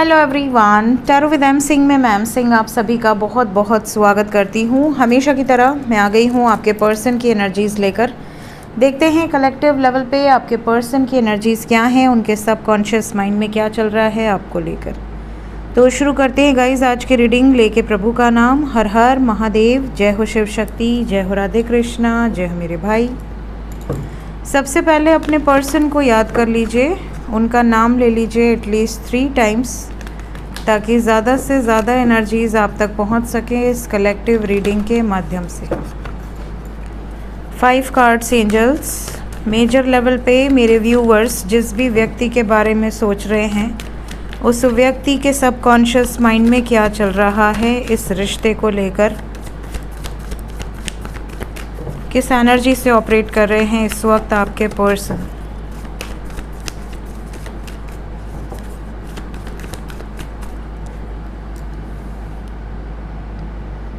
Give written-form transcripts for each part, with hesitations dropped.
Hello everyone, tarot with M Singh में ma'am Singh आप सभी का बहुत बहुत स्वागत करती हूँ। हमेशा की तरह मैं आ गई हूँ आपके पर्सन की एनर्जीज़ लेकर। देखते हैं कलेक्टिव लेवल पे आपके पर्सन की एनर्जीज़ क्या हैं, उनके सबकॉन्शियस माइंड में क्या चल रहा है आपको लेकर। तो शुरू करते हैं गाइज आज की रीडिंग लेके प्रभु का नाम। हर हर महादेव, जय हो शिव शक्ति, जय हो राधे कृष्णा, जय हो मेरे भाई। सबसे पहले अपने पर्सन को याद कर लीजिए, उनका नाम ले लीजिए एटलीस्ट 3 टाइम्स, ताकि ज़्यादा से ज़्यादा एनर्जीज़ आप तक पहुंच सकें इस कलेक्टिव रीडिंग के माध्यम से। 5 कार्ड्स एंजल्स। मेजर लेवल पे मेरे व्यूवर्स जिस भी व्यक्ति के बारे में सोच रहे हैं, उस व्यक्ति के सबकॉन्शियस माइंड में क्या चल रहा है इस रिश्ते को लेकर, किस एनर्जी से ऑपरेट कर रहे हैं इस वक्त आपके पर्सन।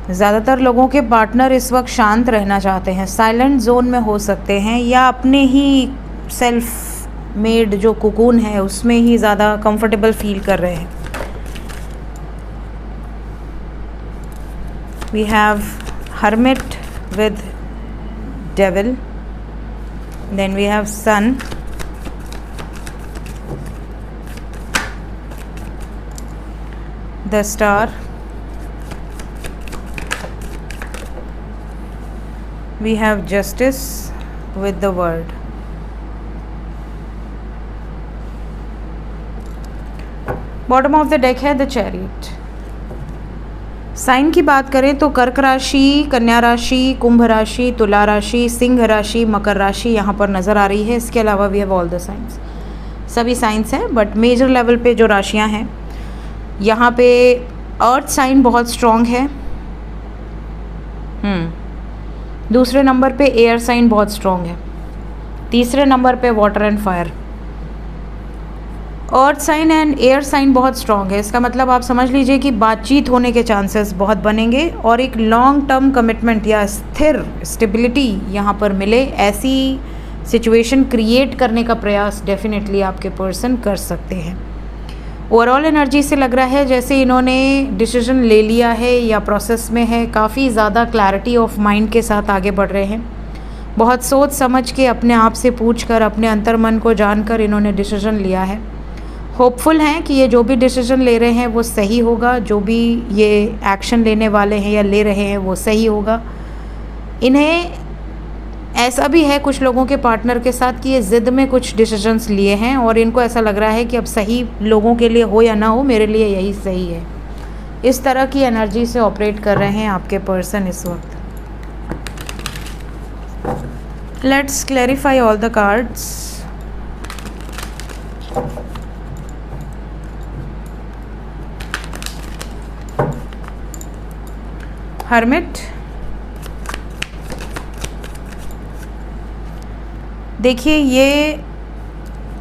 ज़्यादातर लोगों के पार्टनर इस वक्त शांत रहना चाहते हैं, साइलेंट जोन में हो सकते हैं, या अपने ही सेल्फ मेड जो कुकून है उसमें ही ज़्यादा कंफर्टेबल फील कर रहे हैं। We have hermit with devil, then we have sun, the star, we have justice with the word. Bottom of the deck है the chariot. साइन की बात करें तो कर्क राशि, कन्या राशि, कुंभ राशि, तुला राशि, सिंह राशि, मकर राशि यहाँ पर नज़र आ रही है। इसके अलावा भी हैव ऑल द साइंस, सभी साइंस हैं, बट मेजर लेवल पे जो राशियाँ हैं यहाँ पे अर्थ साइन बहुत स्ट्रॉन्ग है। दूसरे नंबर पे एयर साइन बहुत स्ट्रॉन्ग है। तीसरे नंबर पे water and fire. Earth sign and air sign बहुत स्ट्रॉन्ग है। इसका मतलब आप समझ लीजिए कि बातचीत होने के चांसेस बहुत बनेंगे और एक लॉन्ग टर्म कमिटमेंट या स्थिर स्टेबिलिटी यहाँ पर मिले, ऐसी सिचुएशन क्रिएट करने का प्रयास डेफिनेटली आपके पर्सन कर सकते हैं। ओवरऑल एनर्जी से लग रहा है जैसे इन्होंने डिसीजन ले लिया है या प्रोसेस में है, काफ़ी ज़्यादा क्लैरिटी ऑफ माइंड के साथ आगे बढ़ रहे हैं। बहुत सोच समझ के, अपने आप से पूछ कर, अपने अंतर्मन को जानकर इन्होंने डिसीजन लिया है। होपफुल हैं कि ये जो भी डिसीजन ले रहे हैं वो सही होगा, जो भी ये एक्शन लेने वाले हैं या ले रहे हैं वो सही होगा। इन्हें ऐसा भी है कुछ लोगों के पार्टनर के साथ कि ये ज़िद में कुछ डिसीजंस लिए हैं और इनको ऐसा लग रहा है कि अब सही लोगों के लिए हो या ना हो, मेरे लिए यही सही है। इस तरह की एनर्जी से ऑपरेट कर रहे हैं आपके पर्सन इस वक्त। Let's clarify all the cards. Hermit, देखिए ये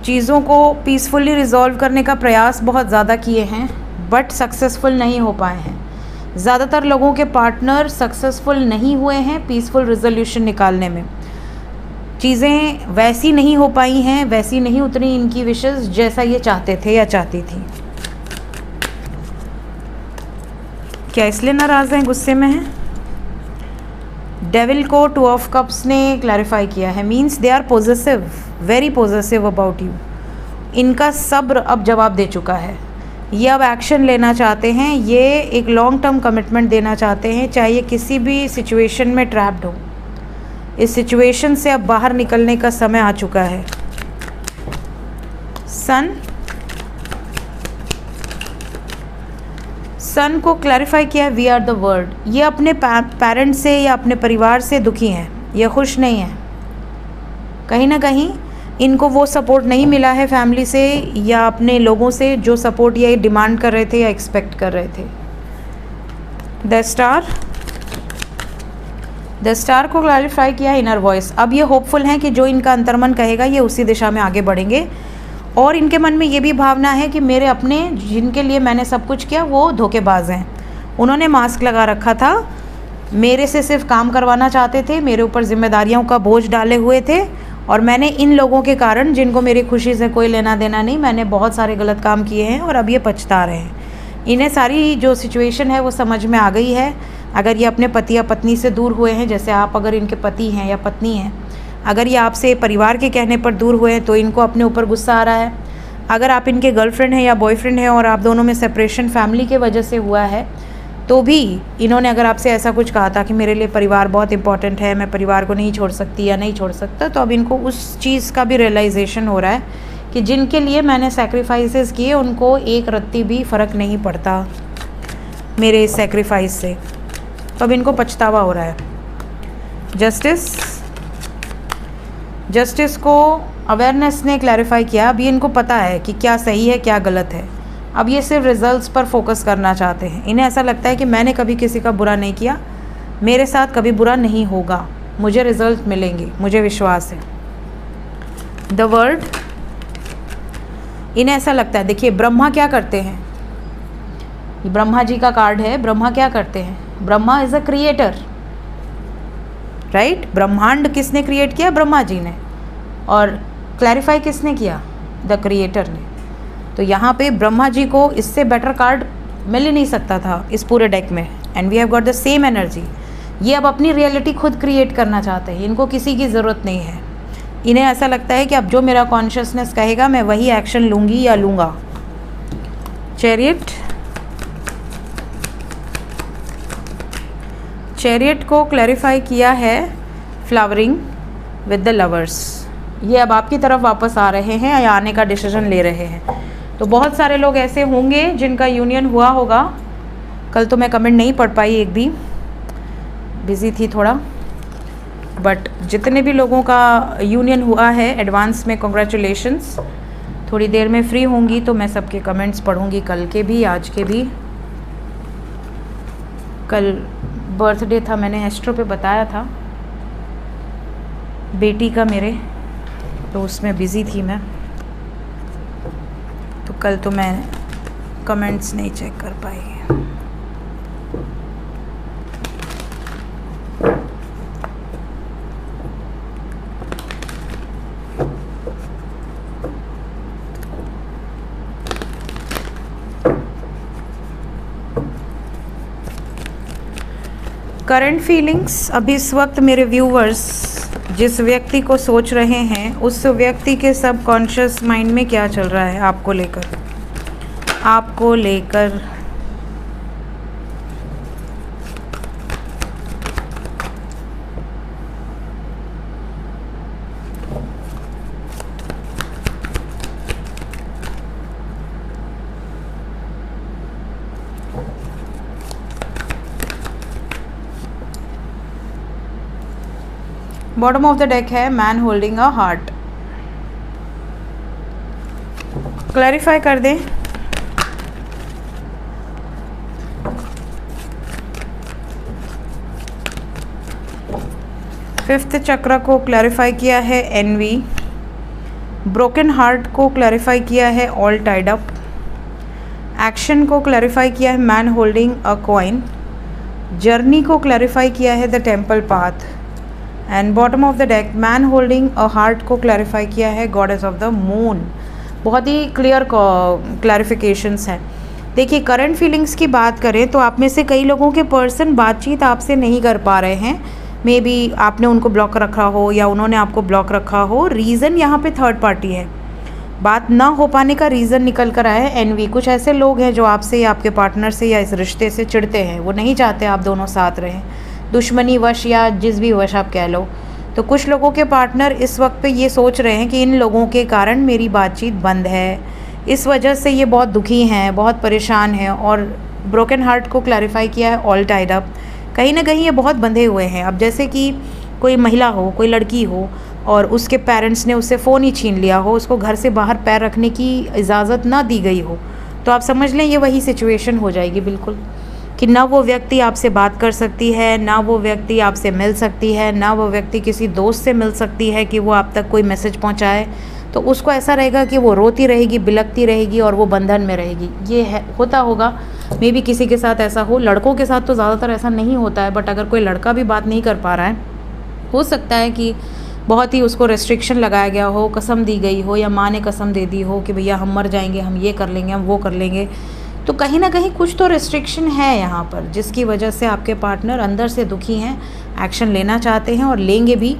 चीज़ों को पीसफुली रिजॉल्व करने का प्रयास बहुत ज़्यादा किए हैं बट सक्सेसफुल नहीं हो पाए हैं। ज़्यादातर लोगों के पार्टनर सक्सेसफुल नहीं हुए हैं पीसफुल रिजोल्यूशन निकालने में। चीज़ें वैसी नहीं हो पाई हैं, वैसी नहीं उतनी इनकी विशेस जैसा ये चाहते थे या चाहती थी। क्या इसलिए नाराज़ हैं, गुस्से में हैं? डेविल को 2 ऑफ कप्स ने क्लैरिफाई किया है, means they are possessive, very possessive about you. इनका सब्र अब जवाब दे चुका है। ये अब एक्शन लेना चाहते हैं, ये एक लॉन्ग टर्म कमिटमेंट देना चाहते हैं, चाहे ये किसी भी सिचुएशन में ट्रैप्ड हो। इस सिचुएशन से अब बाहर निकलने का समय आ चुका है। सन को क्लैरिफाई किया है, वी आर द वर्ल्ड। ये अपने पेरेंट्स से या अपने परिवार से दुखी हैं, ये खुश नहीं हैं। कहीं ना कहीं इनको वो सपोर्ट नहीं मिला है फैमिली से या अपने लोगों से जो सपोर्ट ये डिमांड कर रहे थे या एक्सपेक्ट कर रहे थे। द स्टार को क्लैरिफाई किया है, इनर वॉइस। अब ये होपफुल हैं कि जो इनका अंतर्मन कहेगा ये उसी दिशा में आगे बढ़ेंगे और इनके मन में ये भी भावना है कि मेरे अपने जिनके लिए मैंने सब कुछ किया वो धोखेबाज हैं। उन्होंने मास्क लगा रखा था, मेरे से सिर्फ काम करवाना चाहते थे, मेरे ऊपर जिम्मेदारियों का बोझ डाले हुए थे और मैंने इन लोगों के कारण, जिनको मेरी खुशी से कोई लेना देना नहीं, मैंने बहुत सारे गलत काम किए हैं और अब ये पछता रहे हैं। इन्हें सारी जो सिचुएशन है वो समझ में आ गई है। अगर ये अपने पति या पत्नी से दूर हुए हैं, जैसे आप अगर इनके पति हैं या पत्नी हैं, अगर ये आपसे परिवार के कहने पर दूर हुए हैं तो इनको अपने ऊपर गुस्सा आ रहा है। अगर आप इनके गर्लफ्रेंड हैं या बॉयफ्रेंड हैं और आप दोनों में सेपरेशन फैमिली के वजह से हुआ है, तो भी इन्होंने अगर आपसे ऐसा कुछ कहा था कि मेरे लिए परिवार बहुत इंपॉर्टेंट है, मैं परिवार को नहीं छोड़ सकती या नहीं छोड़ सकता, तो अब इनको उस चीज़ का भी रियलाइजेशन हो रहा है कि जिनके लिए मैंने सैक्रिफाइसेस किए उनको एक रत्ती भी फ़र्क नहीं पड़ता मेरे इस सैक्रिफाइस से। तो अब इनको पछतावा हो रहा है। जस्टिस को अवेयरनेस ने क्लैरिफाई किया। अब ये इनको पता है कि क्या सही है क्या गलत है। अब ये सिर्फ रिजल्ट्स पर फोकस करना चाहते हैं। इन्हें ऐसा लगता है कि मैंने कभी किसी का बुरा नहीं किया, मेरे साथ कभी बुरा नहीं होगा, मुझे रिजल्ट मिलेंगे, मुझे विश्वास है। द वर्ल्ड, इन्हें ऐसा लगता है। देखिए ब्रह्मा क्या करते हैं, ब्रह्मा जी का कार्ड है। ब्रह्मा क्या करते हैं? Brahma is a creator, right. ब्रह्मांड किसने क्रिएट किया? ब्रह्मा जी ने। और क्लैरिफाई किसने किया? द क्रिएटर ने। तो यहाँ पे ब्रह्मा जी को इससे बेटर कार्ड मिल ही नहीं सकता था इस पूरे डेक में। And we have got the same energy. ये अब अपनी रियलिटी खुद क्रिएट करना चाहते हैं, इनको किसी की ज़रूरत नहीं है। इन्हें ऐसा लगता है कि अब जो मेरा कॉन्शियसनेस कहेगा मैं वही एक्शन लूँगी या लूँगा। चैरियट को क्लैरिफाई किया है फ्लावरिंग विद द लवर्स। ये अब आपकी तरफ वापस आ रहे हैं या आने का डिसीजन ले रहे हैं। तो बहुत सारे लोग ऐसे होंगे जिनका यूनियन हुआ होगा। कल तो मैं कमेंट नहीं पढ़ पाई, एक भी बिज़ी थी थोड़ा, बट जितने भी लोगों का यूनियन हुआ है एडवांस में कॉन्ग्रेचुलेशंस। थोड़ी देर में फ्री होंगी तो मैं सबके कमेंट्स पढ़ूंगी, कल के भी आज के भी। कल बर्थडे था, मैंने एस्ट्रो पे बताया था बेटी का मेरे, तो उसमें बिज़ी थी मैं, तो कल तो मैं कमेंट्स नहीं चेक कर पाई। Current feelings. अभी इस वक्त मेरे व्यूवर्स जिस व्यक्ति को सोच रहे हैं उस व्यक्ति के सबकॉन्शियस माइंड में क्या चल रहा है आपको लेकर। बॉटम ऑफ द डेक है man holding a heart. Clarify कर दें। फिफ्थ चक्र को क्लैरिफाई किया है एनवी। ब्रोकन हार्ट को क्लैरिफाई किया है ऑल टाइड अप। एक्शन को क्लैरिफाई किया है man holding a coin. Journey को क्लैरिफाई किया है the temple path. And bottom of the deck man holding a heart को क्लैरिफाई किया है गॉडेस ऑफ द मून। बहुत ही क्लियर क्लैरिफिकेशंस हैं। देखिए करंट फीलिंग्स की बात करें तो आप में से कई लोगों के पर्सन बातचीत आपसे नहीं कर पा रहे हैं। मे बी आपने उनको ब्लॉक रखा हो या उन्होंने आपको ब्लॉक रखा हो। रीज़न यहाँ पे थर्ड पार्टी है। बात ना हो पाने का रीज़न निकल कर आया है एनवी। कुछ ऐसे लोग हैं जो आपसे या आपके पार्टनर से या इस रिश्ते से चिढ़ते हैं, वो नहीं चाहते आप दोनों साथ रहें, दुश्मनी वश या जिस भी वश आप कह लो। तो कुछ लोगों के पार्टनर इस वक्त पे ये सोच रहे हैं कि इन लोगों के कारण मेरी बातचीत बंद है, इस वजह से ये बहुत दुखी हैं, बहुत परेशान हैं। और ब्रोकन हार्ट को क्लैरिफाई किया है ऑल टाइड अप। कहीं ना कहीं ये बहुत बंधे हुए हैं। अब जैसे कि कोई महिला हो, कोई लड़की हो और उसके पेरेंट्स ने उससे फ़ोन ही छीन लिया हो, उसको घर से बाहर पैर रखने की इजाज़त ना दी गई हो, तो आप समझ लें ये वही सिचुएशन हो जाएगी बिल्कुल, कि ना वो व्यक्ति आपसे बात कर सकती है, ना वो व्यक्ति आपसे मिल सकती है, ना वो व्यक्ति किसी दोस्त से मिल सकती है कि वो आप तक कोई मैसेज पहुंचाए। तो उसको ऐसा रहेगा कि वो रोती रहेगी, बिलखती रहेगी और वो बंधन में रहेगी। ये है, होता होगा मे बी किसी के साथ ऐसा हो। लड़कों के साथ तो ज़्यादातर ऐसा नहीं होता है, बट अगर कोई लड़का भी बात नहीं कर पा रहा है, हो सकता है कि बहुत ही उसको रेस्ट्रिक्शन लगाया गया हो, कसम दी गई हो या माँ ने कसम दे दी हो कि भैया हम मर जाएंगे, हम ये कर लेंगे, हम वो कर लेंगे, तो कहीं ना कहीं कुछ तो रेस्ट्रिक्शन है यहाँ पर, जिसकी वजह से आपके पार्टनर अंदर से दुखी हैं, एक्शन लेना चाहते हैं और लेंगे भी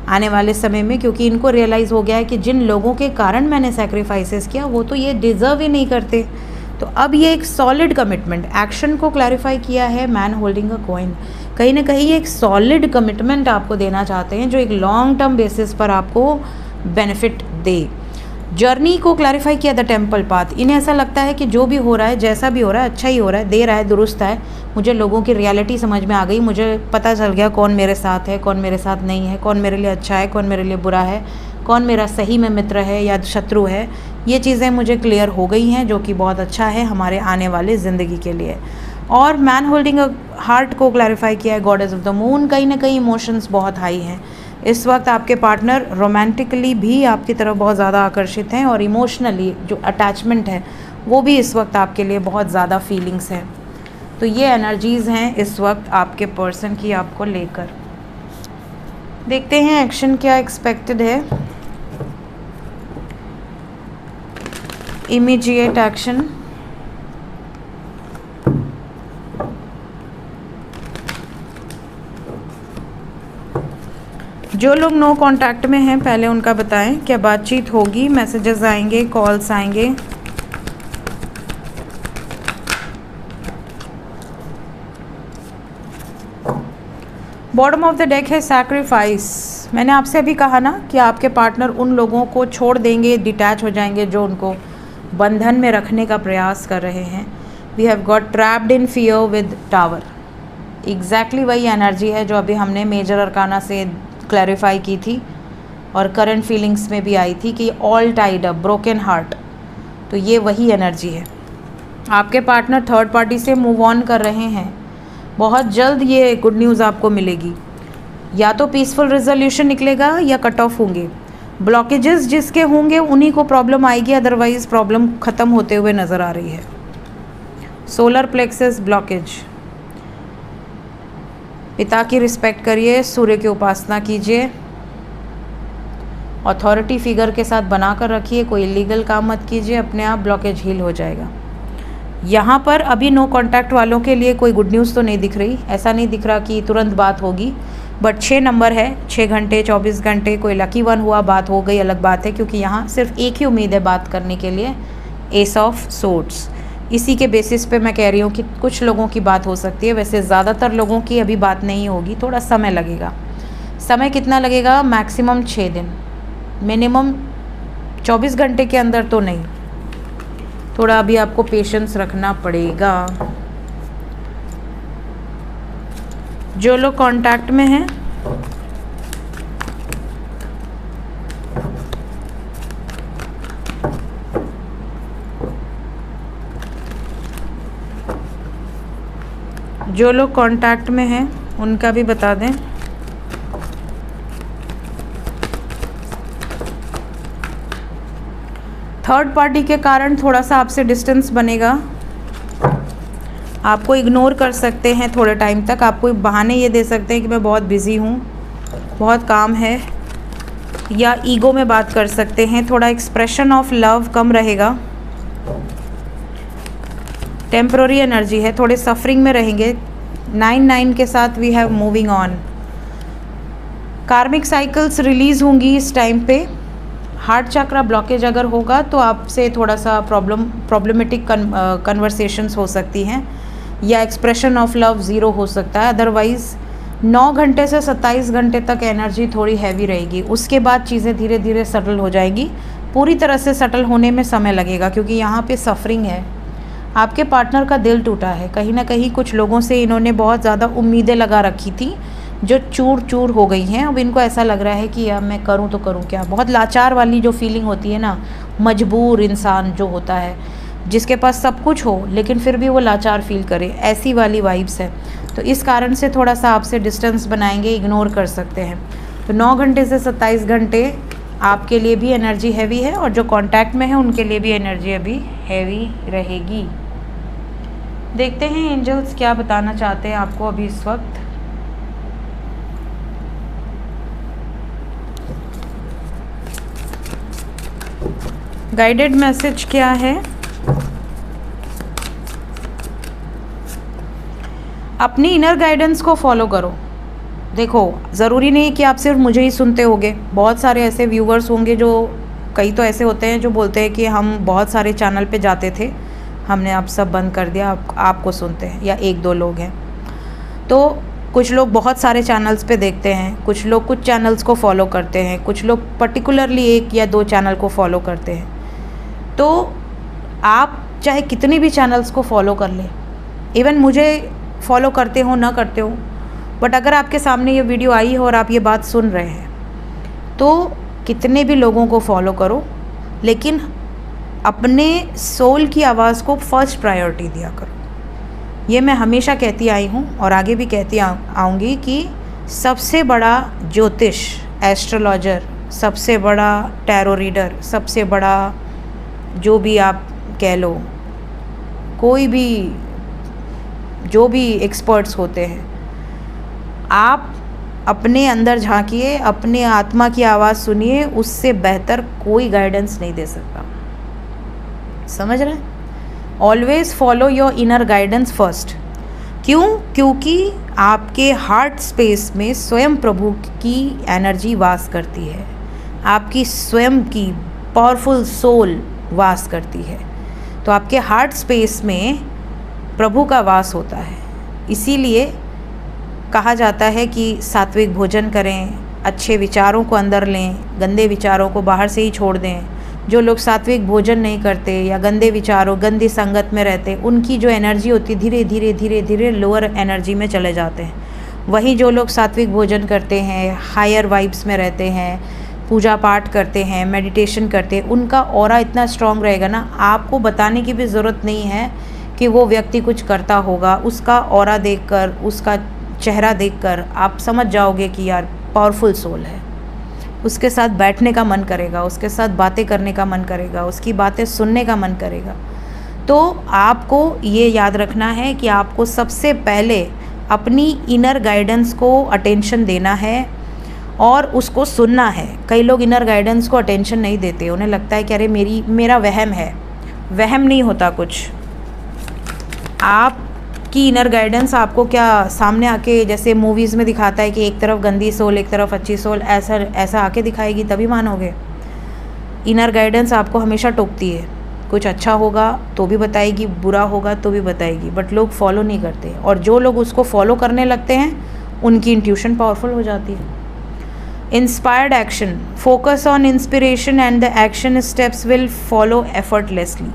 आने वाले समय में, क्योंकि इनको रियलाइज़ हो गया है कि जिन लोगों के कारण मैंने सेक्रीफाइसेस किया वो तो ये डिज़र्व ही नहीं करते। तो अब ये एक सॉलिड कमिटमेंट, एक्शन को क्लैरिफाई किया है मैन होल्डिंग अ कॉइन, कहीं ना कहीं एक सॉलिड कमिटमेंट आपको देना चाहते हैं जो एक लॉन्ग टर्म बेसिस पर आपको बेनिफिट दे। जर्नी को क्लैरिफाई किया द टेम्पल पाथ, इन्हें ऐसा लगता है कि जो भी हो रहा है, जैसा भी हो रहा है, अच्छा ही हो रहा है, दे रहा है, दुरुस्त है, मुझे लोगों की रियलिटी समझ में आ गई, मुझे पता चल गया कौन मेरे साथ है, कौन मेरे साथ नहीं है, कौन मेरे लिए अच्छा है, कौन मेरे लिए बुरा है, कौन मेरा सही में मित्र है या शत्रु है, ये चीज़ें मुझे क्लियर हो गई हैं, जो कि बहुत अच्छा है हमारे आने वाले ज़िंदगी के लिए। और मैन होल्डिंग अ हार्ट को क्लैरिफाई किया है गॉडेस ऑफ द मून, कहीं ना कहीं इमोशंस बहुत हाई हैं इस वक्त, आपके पार्टनर रोमांटिकली भी आपकी तरफ बहुत ज़्यादा आकर्षित हैं और इमोशनली जो अटैचमेंट है वो भी इस वक्त आपके लिए बहुत ज़्यादा फीलिंग्स हैं। तो ये एनर्जीज़ हैं इस वक्त आपके पर्सन की आपको लेकर। देखते हैं एक्शन क्या एक्सपेक्टेड है। इमीडिएट एक्शन, जो लोग नो कांटेक्ट में हैं पहले उनका बताएं, क्या बातचीत होगी, मैसेजेस आएंगे, कॉल्स आएंगे। बॉटम ऑफ द डेक है सैक्रिफाइस। मैंने आपसे अभी कहा ना कि आपके पार्टनर उन लोगों को छोड़ देंगे, डिटैच हो जाएंगे जो उनको बंधन में रखने का प्रयास कर रहे हैं। We have got trapped in fear with tower, exactly वही एनर्जी है जो अभी हमने मेजर अरकाना से क्लैरिफाई की थी और करंट फीलिंग्स में भी आई थी कि all tied up, broken heart, तो ये वही एनर्जी है। आपके पार्टनर थर्ड पार्टी से मूव ऑन कर रहे हैं, बहुत जल्द ये गुड न्यूज़ आपको मिलेगी, या तो पीसफुल रिजोल्यूशन निकलेगा या कट ऑफ होंगे। ब्लॉकेजेस जिसके होंगे उन्हीं को प्रॉब्लम आएगी, अदरवाइज प्रॉब्लम ख़त्म होते हुए नज़र आ रही है। सोलर प्लेक्सस ब्लॉकेज, पिता की रिस्पेक्ट करिए, सूर्य की उपासना कीजिए, अथॉरिटी फिगर के साथ बना कर रखिए, कोई इलीगल काम मत कीजिए, अपने आप ब्लॉकेज हील हो जाएगा। यहाँ पर अभी नो कांटेक्ट वालों के लिए कोई गुड न्यूज़ तो नहीं दिख रही, ऐसा नहीं दिख रहा कि तुरंत बात होगी, बट 6 नंबर है, 6 घंटे 24 घंटे, कोई लकी वन हुआ, बात हो गई, अलग बात है, क्योंकि यहाँ सिर्फ एक ही उम्मीद है बात करने के लिए, एस ऑफ सोर्ड्स। इसी के बेसिस पे मैं कह रही हूँ कि कुछ लोगों की बात हो सकती है, वैसे ज़्यादातर लोगों की अभी बात नहीं होगी, थोड़ा समय लगेगा। समय कितना लगेगा? मैक्सिमम 6 दिन, मिनिमम 24 घंटे के अंदर तो नहीं, थोड़ा अभी आपको पेशेंस रखना पड़ेगा। जो लोग कांटेक्ट में हैं उनका भी बता दें। थर्ड पार्टी के कारण थोड़ा सा आपसे डिस्टेंस बनेगा, आपको इग्नोर कर सकते हैं थोड़े टाइम तक, आपको बहाने ये दे सकते हैं कि मैं बहुत बिज़ी हूँ, बहुत काम है, या ईगो में बात कर सकते हैं, थोड़ा एक्सप्रेशन ऑफ लव कम रहेगा, टेम्पररी एनर्जी है, थोड़े सफरिंग में रहेंगे। 9 के साथ वी हैव मूविंग ऑन। कार्मिक साइकिल्स रिलीज़ होंगी इस टाइम पे। हार्ट चक्रा ब्लॉकेज अगर होगा तो आपसे थोड़ा सा प्रॉब्लमेटिक कन्वर्सेशंस हो सकती हैं, या एक्सप्रेशन ऑफ लव ज़ीरो हो सकता है। अदरवाइज़ 9 घंटे से 27 घंटे तक एनर्जी थोड़ी हैवी रहेगी, उसके बाद चीज़ें धीरे धीरे सेटल हो जाएगी। पूरी तरह से सेटल होने में समय लगेगा, क्योंकि यहाँ पे सफरिंग है, आपके पार्टनर का दिल टूटा है, कहीं ना कहीं कुछ लोगों से इन्होंने बहुत ज़्यादा उम्मीदें लगा रखी थी जो चूर चूर हो गई हैं। अब इनको ऐसा लग रहा है कि यार मैं करूं तो करूं क्या, बहुत लाचार वाली जो फीलिंग होती है ना, मजबूर इंसान जो होता है, जिसके पास सब कुछ हो लेकिन फिर भी वो लाचार फील करे, ऐसी वाली वाइब्स है। तो इस कारण से थोड़ा सा आपसे डिस्टेंस बनाएंगे, इग्नोर कर सकते हैं। तो 9 घंटे से 27 घंटे आपके लिए भी एनर्जी हैवी है, और जो कांटेक्ट में है उनके लिए भी एनर्जी अभी हैवी रहेगी। देखते हैं एंजल्स क्या बताना चाहते हैं आपको अभी इस वक्त। गाइडेड मैसेज क्या है? अपनी इनर गाइडेंस को फॉलो करो। देखो, ज़रूरी नहीं कि आप सिर्फ मुझे ही सुनते होगे, बहुत सारे ऐसे व्यूवर्स होंगे जो, कई तो ऐसे होते हैं जो बोलते हैं कि हम बहुत सारे चैनल पे जाते थे, हमने अब सब बंद कर दिया, आपको सुनते हैं, या एक दो लोग हैं। तो कुछ लोग बहुत सारे चैनल्स पे देखते हैं, कुछ लोग कुछ चैनल्स को फॉलो करते हैं, कुछ लोग पर्टिकुलरली एक या दो चैनल को फॉलो करते हैं। तो आप चाहे कितने भी चैनल्स को फॉलो कर लें, इवन मुझे फॉलो करते हो ना करते हो, बट अगर आपके सामने ये वीडियो आई हो और आप ये बात सुन रहे हैं, तो कितने भी लोगों को फॉलो करो, लेकिन अपने सोल की आवाज़ को फर्स्ट प्रायोरिटी दिया करो। ये मैं हमेशा कहती आई हूँ और आगे भी कहती आऊँगी कि सबसे बड़ा ज्योतिष, एस्ट्रोलॉजर, सबसे बड़ा टैरो रीडर, सबसे बड़ा जो भी आप कह लो, कोई भी जो भी एक्सपर्ट्स होते हैं, आप अपने अंदर झांकिए, अपने आत्मा की आवाज़ सुनिए, उससे बेहतर कोई गाइडेंस नहीं दे सकता। समझ रहे हैं? Always follow your inner guidance first. क्यों? क्योंकि आपके हार्ट स्पेस में स्वयं प्रभु की एनर्जी वास करती है, आपकी स्वयं की पावरफुल सोल वास करती है। तो आपके हार्ट स्पेस में प्रभु का वास होता है। इसीलिए कहा जाता है कि सात्विक भोजन करें, अच्छे विचारों को अंदर लें, गंदे विचारों को बाहर से ही छोड़ दें। जो लोग सात्विक भोजन नहीं करते या गंदे विचारों, गंदी संगत में रहते, उनकी जो एनर्जी होती है धीरे धीरे धीरे धीरे लोअर एनर्जी में चले जाते हैं। वहीं जो लोग सात्विक भोजन करते हैं, हायर वाइब्स में रहते हैं, पूजा पाठ करते हैं, मेडिटेशन करते हैं, उनका ऑरा इतना स्ट्रांग रहेगा ना, आपको बताने की भी ज़रूरत नहीं है कि वो व्यक्ति कुछ करता होगा। उसका ऑरा देखकर, उसका चेहरा देखकर आप समझ जाओगे कि यार पावरफुल सोल है। उसके साथ बैठने का मन करेगा, उसके साथ बातें करने का मन करेगा, उसकी बातें सुनने का मन करेगा। तो आपको ये याद रखना है कि आपको सबसे पहले अपनी इनर गाइडेंस को अटेंशन देना है और उसको सुनना है। कई लोग इनर गाइडेंस को अटेंशन नहीं देते, उन्हें लगता है कि अरे मेरा वहम है। वहम नहीं होता कुछ। आपकी इनर गाइडेंस आपको क्या सामने आके, जैसे मूवीज़ में दिखाता है कि एक तरफ गंदी सोल एक तरफ अच्छी सोल, ऐसा आके दिखाएगी तभी मानोगे। इनर गाइडेंस आपको हमेशा टोकती है, कुछ अच्छा होगा तो भी बताएगी, बुरा होगा तो भी बताएगी, बट लोग फॉलो नहीं करते। और जो लोग उसको फॉलो करने लगते हैं उनकी इंट्यूशन पावरफुल हो जाती है। Inspired action, focus on inspiration and the action steps will follow effortlessly.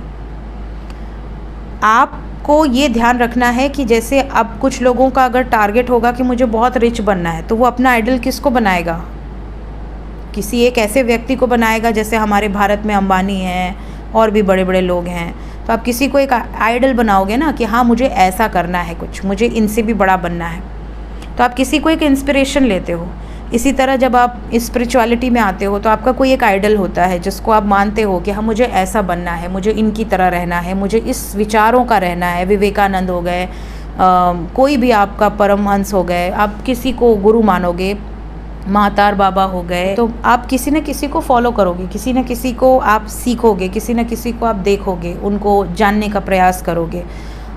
आपको ये ध्यान रखना है कि जैसे अब कुछ लोगों का अगर टारगेट होगा कि मुझे बहुत रिच बनना है, तो वो अपना आइडल किसको बनाएगा? किसी एक ऐसे व्यक्ति को बनाएगा, जैसे हमारे भारत में अंबानी हैं और भी बड़े बड़े लोग हैं। तो आप किसी को एक आइडल बनाओगे ना कि हाँ मुझे ऐसा करना है, कुछ मुझे इनसे भी बड़ा बनना है, तो आप किसी को एक इंस्पिरेशन लेते हो। इसी तरह जब आप स्पिरिचुअलिटी में आते हो तो आपका कोई एक आइडल होता है जिसको आप मानते हो कि हाँ मुझे ऐसा बनना है, मुझे इनकी तरह रहना है, मुझे इस विचारों का रहना है। विवेकानंद हो गए, कोई भी आपका परमहंस हो गए, आप किसी को गुरु मानोगे, महातार बाबा हो गए, तो आप किसी न किसी को फॉलो करोगे, किसी न किसी को आप सीखोगे, किसी न किसी को आप देखोगे, उनको जानने का प्रयास करोगे।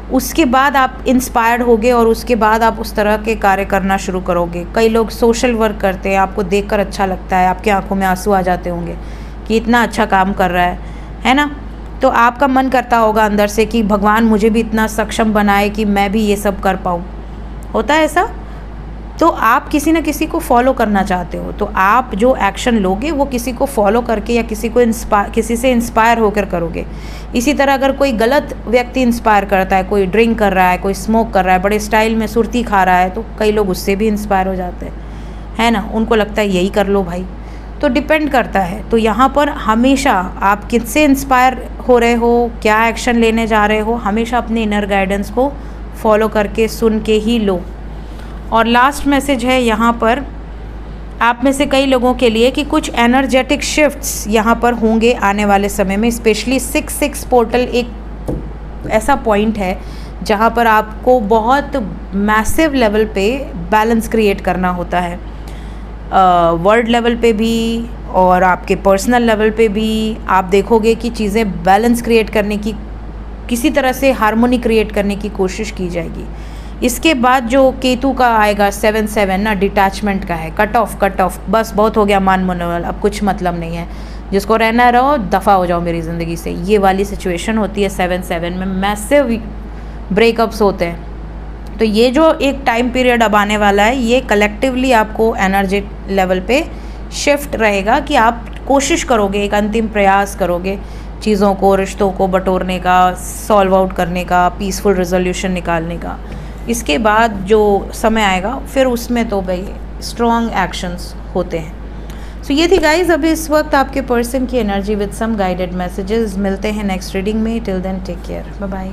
उसके बाद आप इंस्पायर्ड होगे और उसके बाद आप उस तरह के कार्य करना शुरू करोगे। कई लोग सोशल वर्क करते हैं, आपको देखकर अच्छा लगता है, आपके आंखों में आंसू आ जाते होंगे कि इतना अच्छा काम कर रहा है ना। तो आपका मन करता होगा अंदर से कि भगवान मुझे भी इतना सक्षम बनाए कि मैं भी ये सब कर पाऊँ। होता है ऐसा? तो आप किसी न किसी को फॉलो करना चाहते हो, तो आप जो एक्शन लोगे वो किसी को फॉलो करके या किसी से इंस्पायर होकर करोगे। इसी तरह अगर कोई गलत व्यक्ति इंस्पायर करता है, कोई ड्रिंक कर रहा है, कोई स्मोक कर रहा है, बड़े स्टाइल में सुर्ती खा रहा है, तो कई लोग उससे भी इंस्पायर हो जाते हैं, है ना। उनको लगता है यही कर लो भाई। तो डिपेंड करता है। तो यहाँ पर हमेशा आप किससे इंस्पायर हो रहे हो, क्या एक्शन लेने जा रहे हो, हमेशा अपने इनर गाइडेंस को फॉलो करके सुन के ही लो। और लास्ट मैसेज है यहाँ पर आप में से कई लोगों के लिए कि कुछ एनर्जेटिक शिफ्ट्स यहाँ पर होंगे आने वाले समय में। स्पेशली 6-6 पोर्टल एक ऐसा पॉइंट है जहाँ पर आपको बहुत मैसिव लेवल पे बैलेंस क्रिएट करना होता है। वर्ल्ड लेवल पे भी और आपके पर्सनल लेवल पे भी आप देखोगे कि चीज़ें बैलेंस क्रिएट करने की, किसी तरह से हार्मोनी क्रिएट करने की कोशिश की जाएगी। इसके बाद जो केतु का आएगा 7-7 ना, डिटैचमेंट का है, कट ऑफ, बस बहुत हो गया मान मनोबल, अब कुछ मतलब नहीं है, जिसको रहना रहो, दफ़ा हो जाओ मेरी ज़िंदगी से, ये वाली सिचुएशन होती है 7-7 में। मैसिव ब्रेकअप्स होते हैं। तो ये जो एक टाइम पीरियड अब आने वाला है, ये कलेक्टिवली आपको एनर्जी लेवल पे शिफ्ट रहेगा कि आप कोशिश करोगे, एक अंतिम प्रयास करोगे चीज़ों को, रिश्तों को बटोरने का, सॉल्व आउट करने का, पीसफुल रेजोल्यूशन निकालने का। इसके बाद जो समय आएगा फिर उसमें तो भाई स्ट्रॉन्ग एक्शंस होते हैं। सो ये थी गाइज अभी इस वक्त आपके पर्सन की energy with some guided messages. मिलते हैं नेक्स्ट रीडिंग में। Till then take care, bye bye.